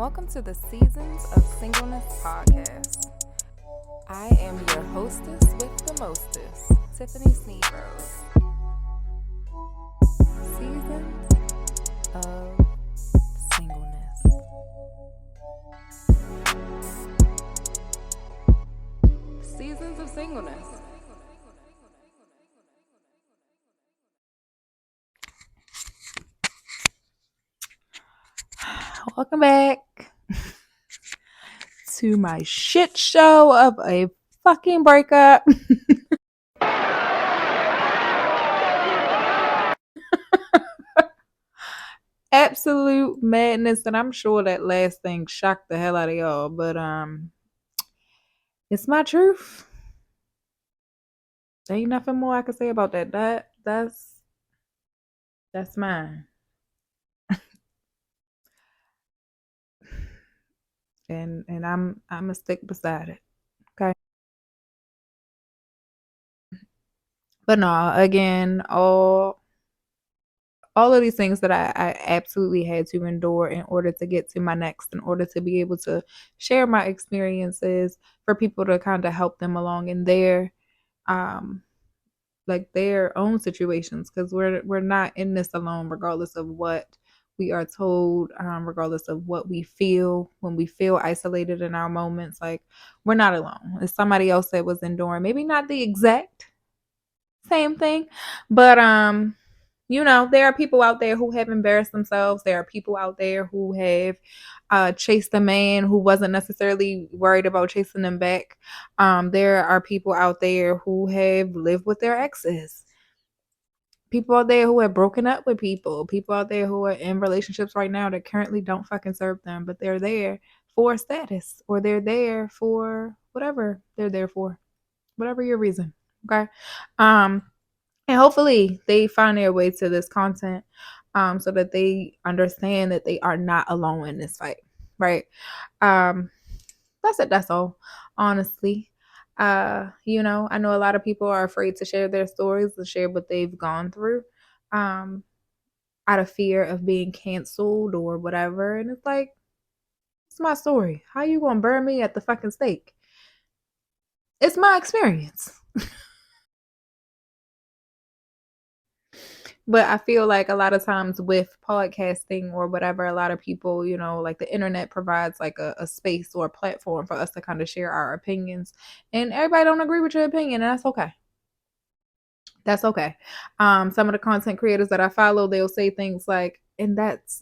Welcome to the Seasons of Singleness podcast. I am your hostess with the mostest, Tiffany Sneebrose. Seasons of Singleness. Seasons of Singleness. Welcome back to my shit show of a fucking breakup. Absolute madness, and I'm sure that last thing shocked the hell out of y'all, but it's my truth. There ain't nothing more I can say about that. That's mine. And I'm a stick beside it. Okay. But no, again, all of these things that I absolutely had to endure in order to get to my next, in order to be able to share my experiences for people to kind of help them along in their like their own situations, because we're not in this alone, regardless of what we are told, regardless of what we feel when we feel isolated in our moments. Like, we're not alone. It's somebody else that was enduring, maybe not the exact same thing, but there are people out there who have embarrassed themselves. There are people out there who have chased a man who wasn't necessarily worried about chasing them back. There are people out there who have lived with their exes. People out there who have broken up with people. People out there who are in relationships right now that currently don't fucking serve them, but they're there for status, or they're there for whatever they're there for, whatever your reason. Okay. And hopefully they find their way to this content so that they understand that they are not alone in this fight. Right. That's it. That's all. Honestly. I know a lot of people are afraid to share their stories, to share what they've gone through, out of fear of being canceled or whatever. And it's like, it's my story. How you gonna burn me at the fucking stake? It's my experience. But I feel like a lot of times with podcasting or whatever, a lot of people, like the internet provides like a space or a platform for us to kind of share our opinions. And everybody don't agree with your opinion, and that's okay. That's okay. Some of the content creators that I follow, they'll say things like, and that's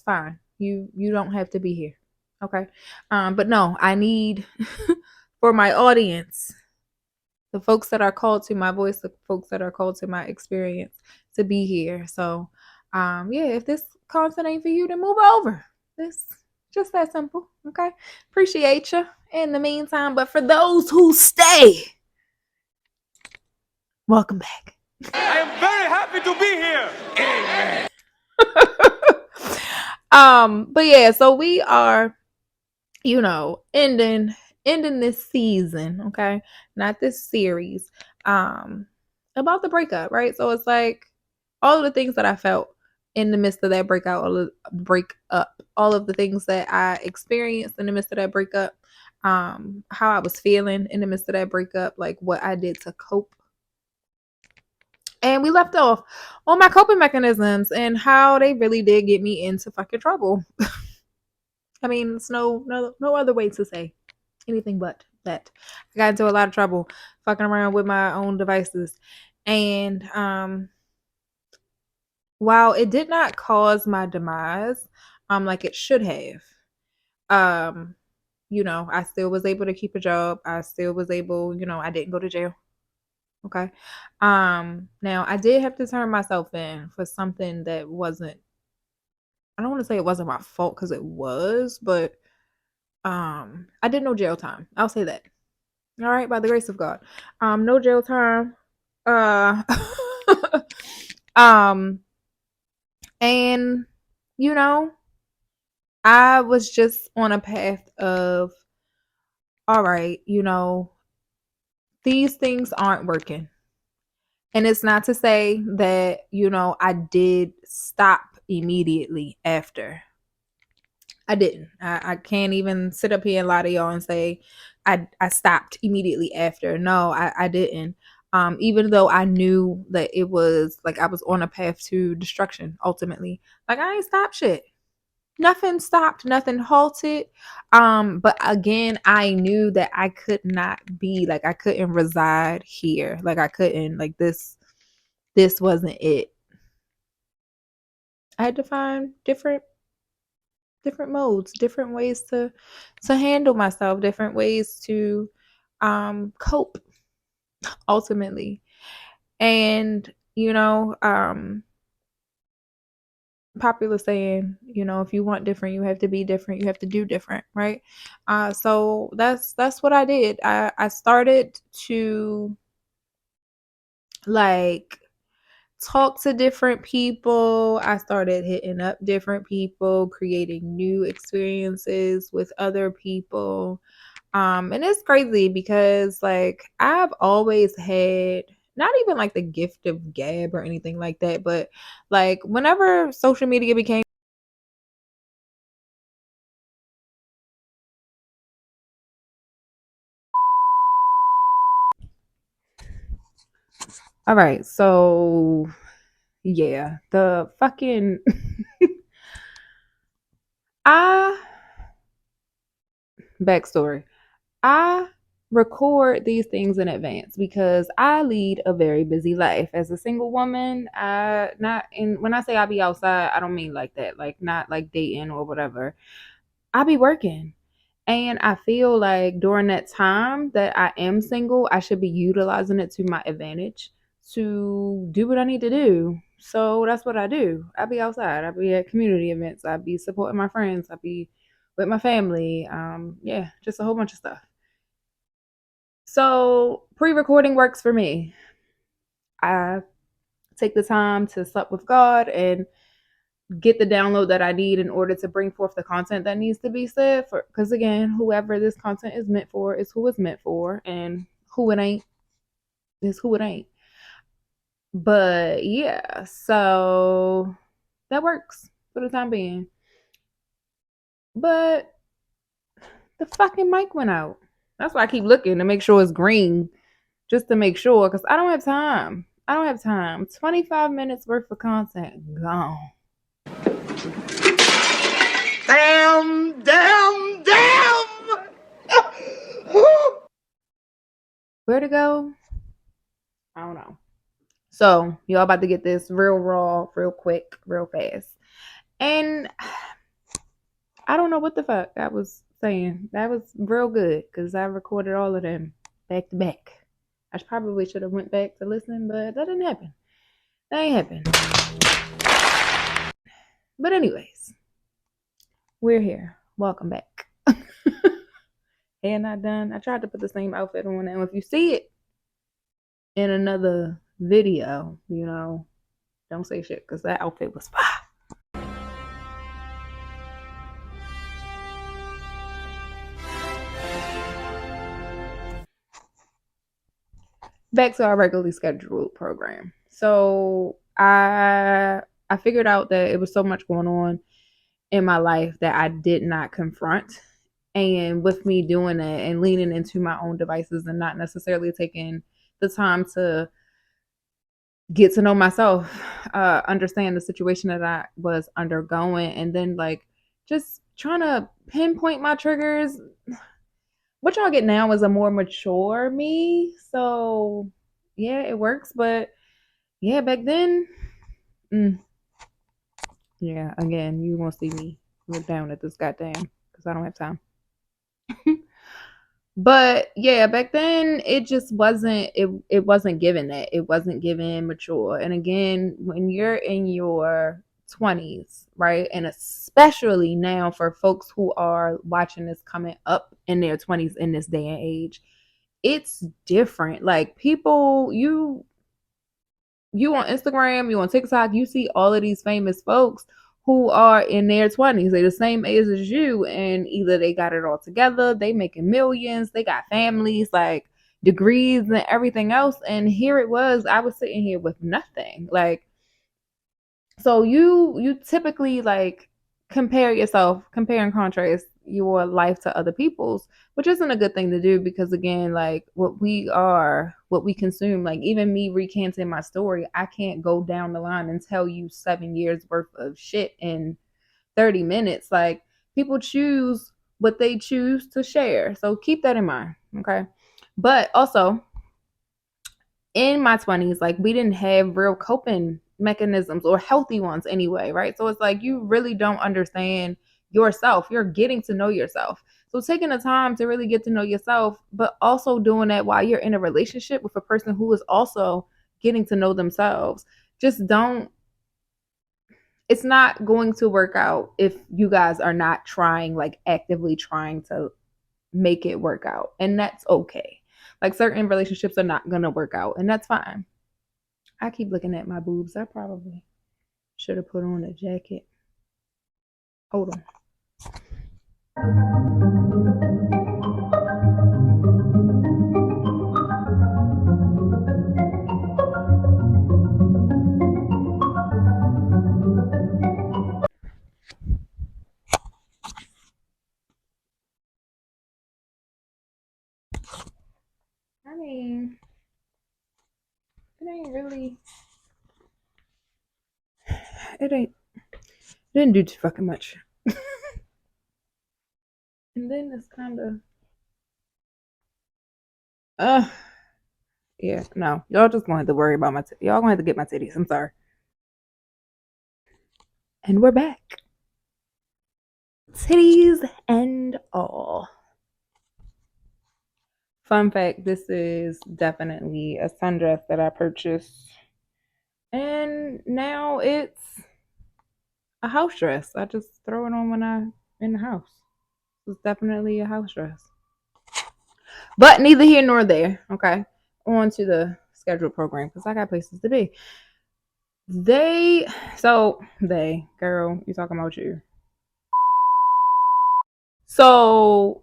fine. You don't have to be here. Okay. But no, I need for my audience, the folks that are called to my voice, the folks that are called to my experience, to be here. So, if this content ain't for you, then move over. It's just that simple. Okay. Appreciate you in the meantime. But for those who stay, welcome back. I am very happy to be here. Amen. But yeah, so we are, ending this season, okay? Not this series. About the breakup, right? So it's like all of the things that I felt in the midst of that all of the things that I experienced in the midst of that breakup, how I was feeling in the midst of that breakup, like what I did to cope. And we left off on my coping mechanisms and how they really did get me into fucking trouble. I mean, it's no other way to say anything but that. I got into a lot of trouble fucking around with my own devices. And while it did not cause my demise, like it should have, I still was able to keep a job. I still was able, I didn't go to jail. Okay. Now I did have to turn myself in for something that wasn't, I don't want to say it wasn't my fault, because it was, but I did no jail time. I'll say that. All right, by the grace of God. No jail time. Uh um and I was just on a path of, all right, these things aren't working. And it's not to say that, I did stop immediately after. I didn't. I can't even sit up here and lie to y'all and say I stopped immediately after. No, I didn't. Even though I knew that it was like I was on a path to destruction ultimately. Like I ain't stopped shit. Nothing stopped, nothing halted. But again, I knew that I could not be like I couldn't reside here. Like I couldn't like this wasn't it. I had to find different modes, different ways to handle myself, different ways to cope ultimately. And popular saying, if you want different, you have to be different, you have to do different, right? So that's what I did. I started to like talk to different people. I started hitting up different people, creating new experiences with other people. And it's crazy because like I've always had not even like the gift of gab or anything like that, but like whenever social media became all right, so yeah, the fucking I backstory. I record these things in advance because I lead a very busy life as a single woman. I not and when I say I be outside, I don't mean like that, like not like dating or whatever. I be working. And I feel like during that time that I am single, I should be utilizing it to my advantage to do what I need to do. So that's what I do. I be outside. I be at community events. I be supporting my friends. I be with my family. Yeah, just a whole bunch of stuff. So pre-recording works for me. I take the time to sup with God and get the download that I need in order to bring forth the content that needs to be said. For because again, whoever this content is meant for is who it's meant for, and who it ain't is who it ain't. But yeah, so that works for the time being. But the fucking mic went out. That's why I keep looking to make sure it's green, just to make sure, because I don't have time. I don't have time. 25 minutes worth of content gone. Damn, damn, damn! Where to go? I don't know. So y'all about to get this real raw, real quick, real fast. And I don't know what the fuck I was saying. That was real good because I recorded all of them back to back. I probably should have went back to listen, but that didn't happen. That ain't happen. But anyways, we're here. Welcome back. Hair not done. I tried to put the same outfit on, and if you see it in another video, don't say shit because that outfit was fire. Back to our regularly scheduled program. So I figured out that it was so much going on in my life that I did not confront. And with me doing that and leaning into my own devices and not necessarily taking the time to get to know myself, understand the situation that I was undergoing, and then like just trying to pinpoint my triggers. What y'all get now is a more mature me. So yeah, it works. But yeah, back then, mm, yeah, again, you won't see me look down at this goddamn because I don't have time. But yeah, back then it just it wasn't given that. It wasn't given mature. And again, when you're in your 20s, right? And especially now for folks who are watching this coming up in their 20s in this day and age, it's different. Like people you on Instagram, you on TikTok, you see all of these famous folks who are in their 20s. They're the same age as you, and either they got it all together, they making millions, they got families, like degrees and everything else. And here it was, I was sitting here with nothing. Like, so you typically like compare and contrast your life to other people's, which isn't a good thing to do because again, like what we are, what we consume, like even me recanting my story, I can't go down the line and tell you 7 years worth of shit in 30 minutes. Like people choose what they choose to share. So keep that in mind. Okay. But also, in my 20s, like we didn't have real coping mechanisms or healthy ones anyway, right? So it's like you really don't understand yourself. You're getting to know yourself. So taking the time to really get to know yourself, but also doing that while you're in a relationship with a person who is also getting to know themselves. Just don't, it's not going to work out if you guys are not trying, like actively trying to make it work out. And that's okay. Like certain relationships are not going to work out, and that's fine. I keep looking at my boobs. I probably should have put on a jacket. Hold on. I mean, it ain't really. It ain't. It didn't do too fucking much. And then it's kind of. Uh. Yeah. No. Y'all just gonna have to worry about my. Y'all gonna have to get my titties. I'm sorry. And we're back. Titties and all. Fun fact: this is definitely a sundress that I purchased, and now it's a house dress. I just throw it on when I'm in the house. It's definitely a house dress. But neither here nor there. Okay. On to the scheduled program because I got places to be. Girl, you talking about you. So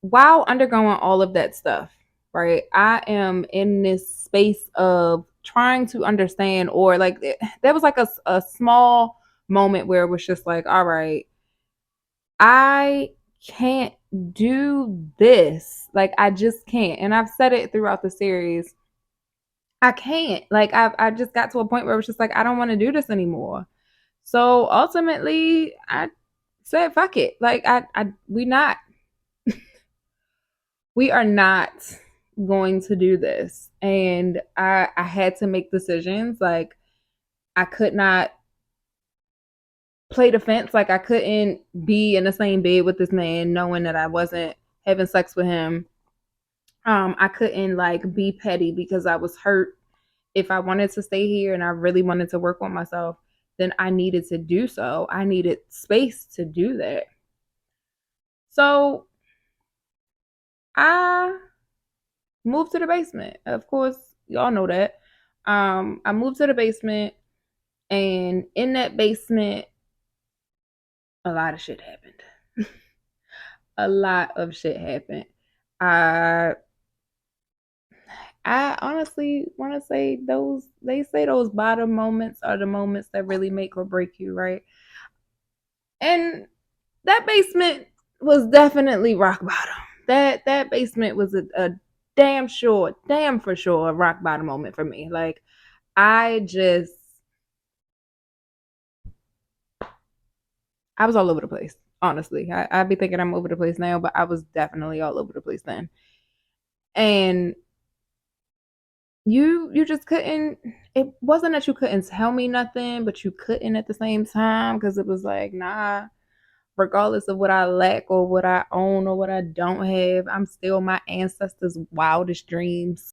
while undergoing all of that stuff, right, I am in this space of trying to understand, or like there was like a small moment where it was just like, all right, I can't do this. Like I just can't. And I've said it throughout the series. I can't. Like I just got to a point where it was just like I don't want to do this anymore. So ultimately I said fuck it. Like we are not going to do this. And I had to make decisions. Like I could not play defense. Like I couldn't be in the same bed with this man knowing that I wasn't having sex with him. I couldn't like be petty because I was hurt. If I wanted to stay here and I really wanted to work on myself, then I needed to do so. I needed space to do that. So I moved to the basement. Of course, y'all know that. I moved to the basement, and in that basement, a lot of shit happened. A lot of shit happened. I I honestly want to say they say those bottom moments are the moments that really make or break you, right? And that basement was definitely rock bottom. That basement was a damn for sure a rock bottom moment for me. Like I just I was all over the place. Honestly, I'd be thinking I'm over the place now, but I was definitely all over the place then. And you just couldn't. It wasn't that you couldn't tell me nothing, but you couldn't at the same time because it was like, nah. Regardless of what I lack or what I own or what I don't have, I'm still my ancestors' wildest dreams.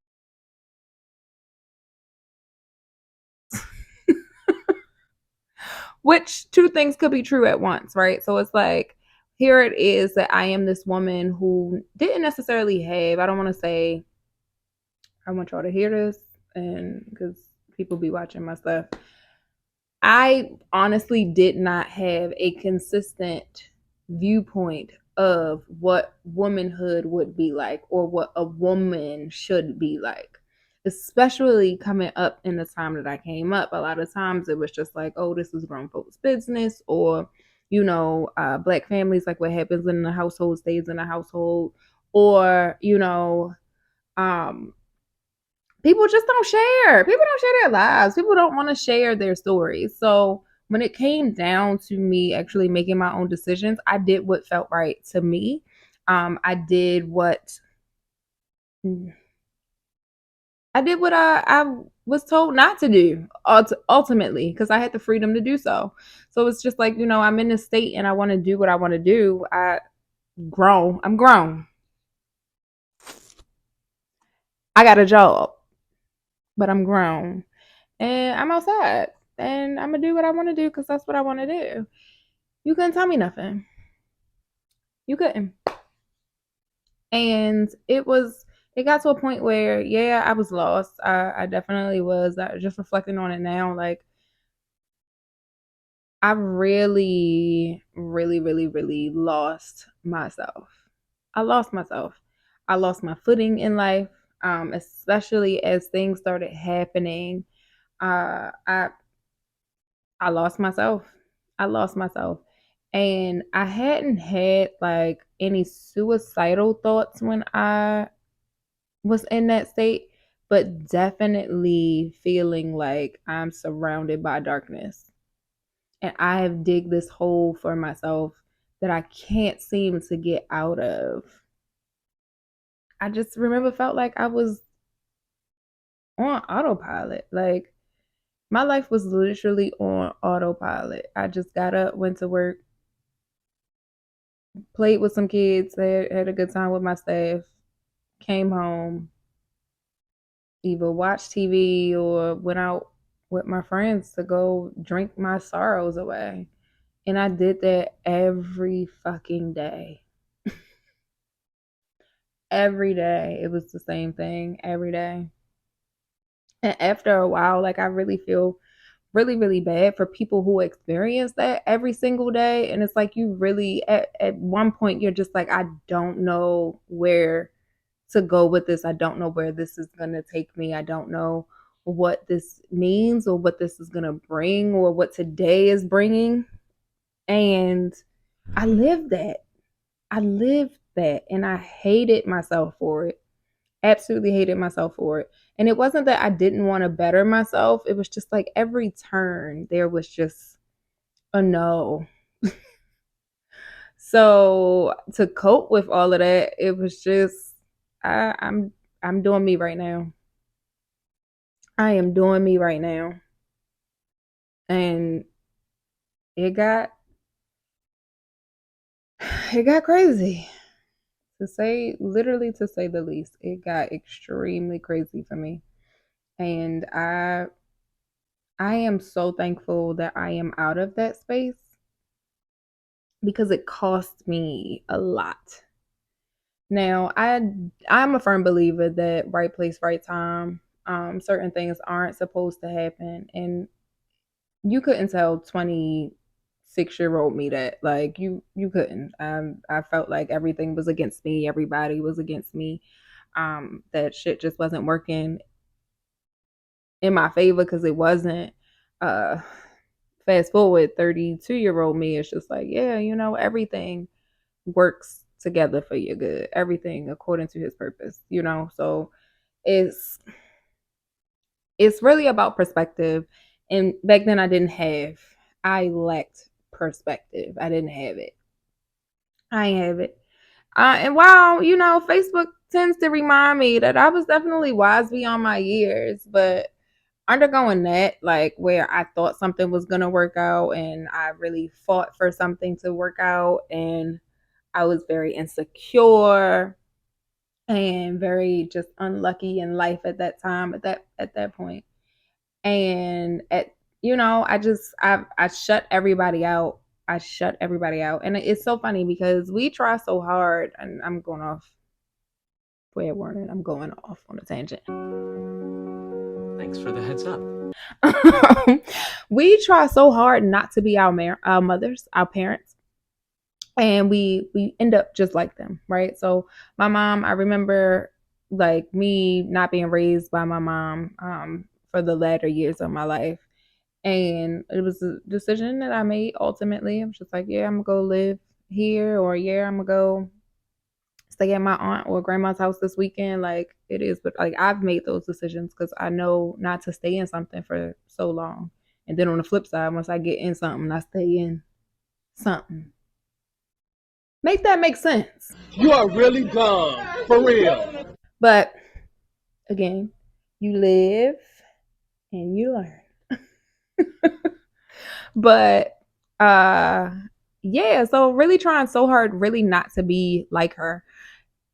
Which two things could be true at once, right? So it's like, here it is that I am this woman who didn't necessarily have, I don't want to say, I want y'all to hear this, and because people be watching my stuff. I honestly did not have a consistent viewpoint of what womanhood would be like or what a woman should be like. Especially coming up in the time that I came up. A lot of times it was just like, oh, this is grown folks' business, or Black families, like what happens in the household stays in the household, or um, people just don't share. People don't share their lives. People don't want to share their stories. So when it came down to me actually making my own decisions, I did what felt right to me. I did what I was told not to do ultimately, because I had the freedom to do so. So it's just like, I'm in this state and I want to do what I want to do. I'm grown. I got a job, but I'm grown and I'm outside and I'm going to do what I want to do because that's what I want to do. You couldn't tell me nothing. You couldn't. And it got to a point where, yeah, I was lost. I definitely was. Just reflecting on it now, like, I really, really, really, really lost myself. I lost myself. I lost my footing in life, especially as things started happening. Uh, I I lost myself. I lost myself, and I hadn't had like any suicidal thoughts when I was in that state, but definitely feeling like I'm surrounded by darkness. And I have digged this hole for myself that I can't seem to get out of. I just remember felt like I was on autopilot. Like my life was literally on autopilot. I just got up, went to work, played with some kids, had a good time with my staff, came home, either watched TV or went out with my friends to go drink my sorrows away. And I did that every fucking day. Every day. It was the same thing every day. And after a while, like I really feel really, really bad for people who experience that every single day. And it's like you really at one point you're just like, I don't know where to go with this. I don't know where this is gonna take me. I don't know what this means or what this is gonna bring or what today is bringing. And I lived that. I lived that and I hated myself for it. Absolutely hated myself for it. And it wasn't that I didn't want to better myself. It was just like every turn there was just a no. So to cope with all of that, it was just I'm doing me right now. I am doing me right now. And it got it got crazy. To say the least. It got extremely crazy for me. And I am so thankful that I am out of that space because it cost me a lot. Now, I'm a firm believer that right place, right time. Certain things aren't supposed to happen, and you couldn't tell 26-year-old me that. Like you couldn't. I felt like everything was against me. Everybody was against me. That shit just wasn't working in my favor because it wasn't. Uh, Fast forward, 32-year-old me is just like, yeah, everything works together for your good, everything according to his purpose. So it's it's really about perspective. And back then I lacked perspective. I didn't have it. I ain't have it. And while Facebook tends to remind me that I was definitely wise beyond my years, but undergoing that, like where I thought something was gonna work out and I really fought for something to work out, and I was very insecure and very just unlucky in life at that time, at that point. And I shut everybody out. I shut everybody out. And it's so funny because we try so hard, and I'm going off, fair warning, I'm going off on a tangent. Thanks for the heads up. We try so hard not to be our mothers, our parents, and we end up just like them, right? So my mom, I remember like me not being raised by my mom for the latter years of my life, And it was a decision that I made ultimately. I was just like, yeah, I'm gonna go live here, or yeah, I'm gonna go stay at my aunt or grandma's house this weekend. Like it is, but like I've made those decisions because I know not to stay in something for so long. And then on the flip side, once I get in something, I stay in something. Make that make sense. You are really dumb. For real. But again, you live and you learn. But yeah, so really trying so hard really not to be like her.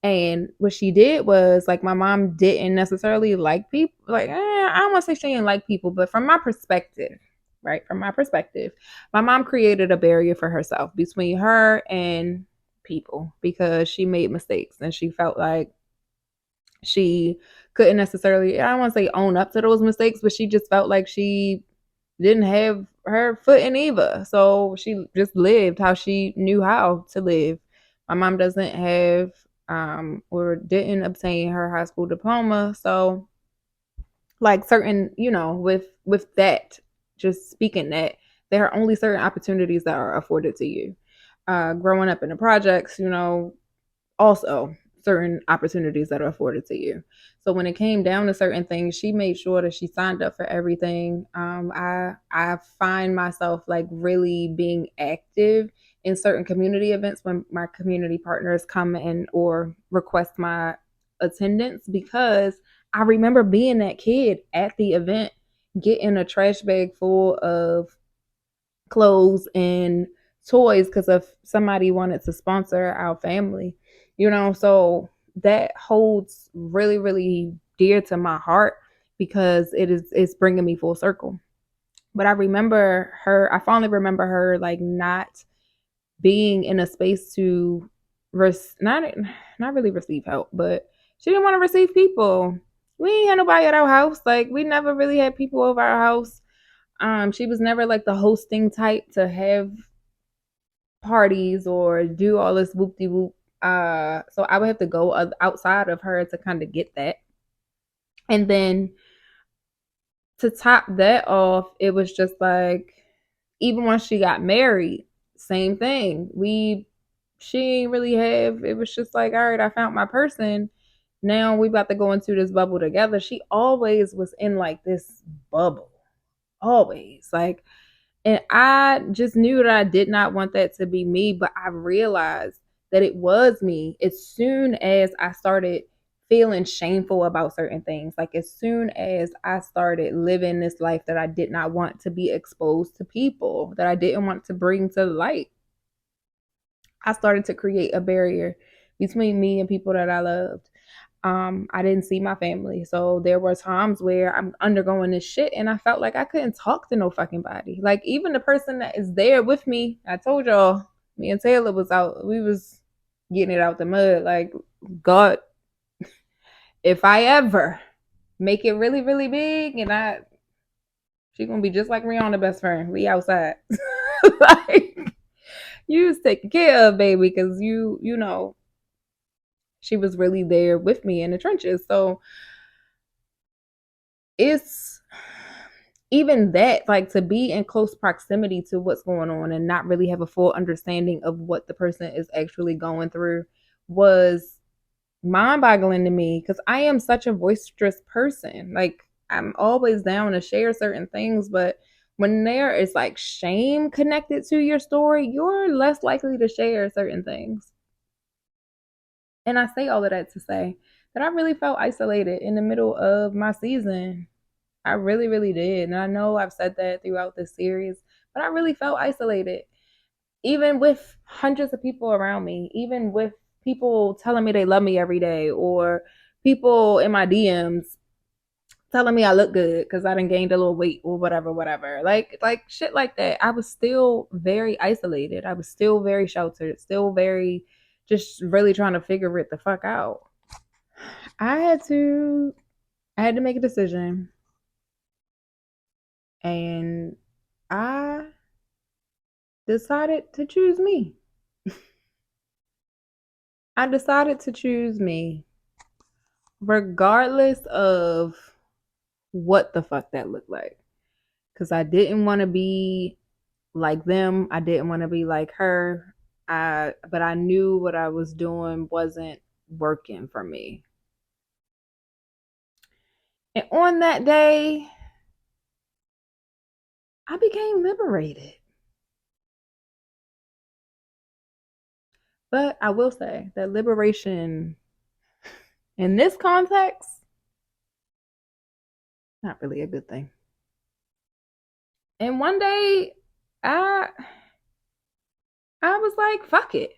And what she did was like my mom didn't necessarily like people. Like I don't want to say she didn't like people, but from my perspective, right? From my perspective, my mom created a barrier for herself between her and people because she made mistakes and she felt like she couldn't necessarily, I don't want to say own up to those mistakes, but she just felt like she didn't have her foot in either. So she just lived how she knew how to live. My mom doesn't have or didn't obtain her high school diploma. So like certain, with that, just speaking that, there are only certain opportunities that are afforded to you. Growing up in the projects, also certain opportunities that are afforded to you. So when it came down to certain things, she made sure that she signed up for everything. I find myself like really being active in certain community events when my community partners come in or request my attendance because I remember being that kid at the event, getting a trash bag full of clothes and toys because if somebody wanted to sponsor our family, so that holds really, really dear to my heart because it's bringing me full circle. But I fondly remember her like not being in a space to not really receive help, but she didn't want to receive people. We ain't had nobody at our house. Like we never really had people over our house. She was never like the hosting type to have parties or do all this whoop de whoop. So I would have to go outside of her to kind of get that. And then to top that off, it was just like even once she got married, same thing. She ain't really have. It was just like, all right, I found my person. Now we about to go into this bubble together. She always was in like this bubble, always like. And I just knew that I did not want that to be me, but I realized that it was me as soon as I started feeling shameful about certain things. Like as soon as I started living this life that I did not want to be exposed to people, that I didn't want to bring to light, I started to create a barrier between me and people that I loved. I didn't see my family. So there were times where I'm undergoing this shit and I felt like I couldn't talk to no fucking body. Like even the person that is there with me, I told y'all, me and Taylor was out, we was getting it out the mud. Like, God, if I ever make it really, really big and she gonna be just like Rihanna best friend. We outside. Like you was taking care of baby because she was really there with me in the trenches. So it's even that, like to be in close proximity to what's going on and not really have a full understanding of what the person is actually going through was mind boggling to me because I am such a boisterous person. Like, I'm always down to share certain things, but when there is like shame connected to your story, you're less likely to share certain things. And I say all of that to say that I really felt isolated in the middle of my season. I really, really did. And I know I've said that throughout this series, but I really felt isolated, even with hundreds of people around me, even with people telling me they love me every day, or people in my DMs telling me I look good because I done gained a little weight or whatever, whatever. Like shit like that. I was still very isolated. I was still very sheltered, still very just really trying to figure it the fuck out. I had to I had to make a decision and I decided to choose me. I decided to choose me regardless of what the fuck that looked like. because I didn't want to be like them. I didn't want to be like her. But I knew what I was doing wasn't working for me. And on that day, I became liberated. But I will say that liberation in this context, not really a good thing. And one day I I was like, fuck it.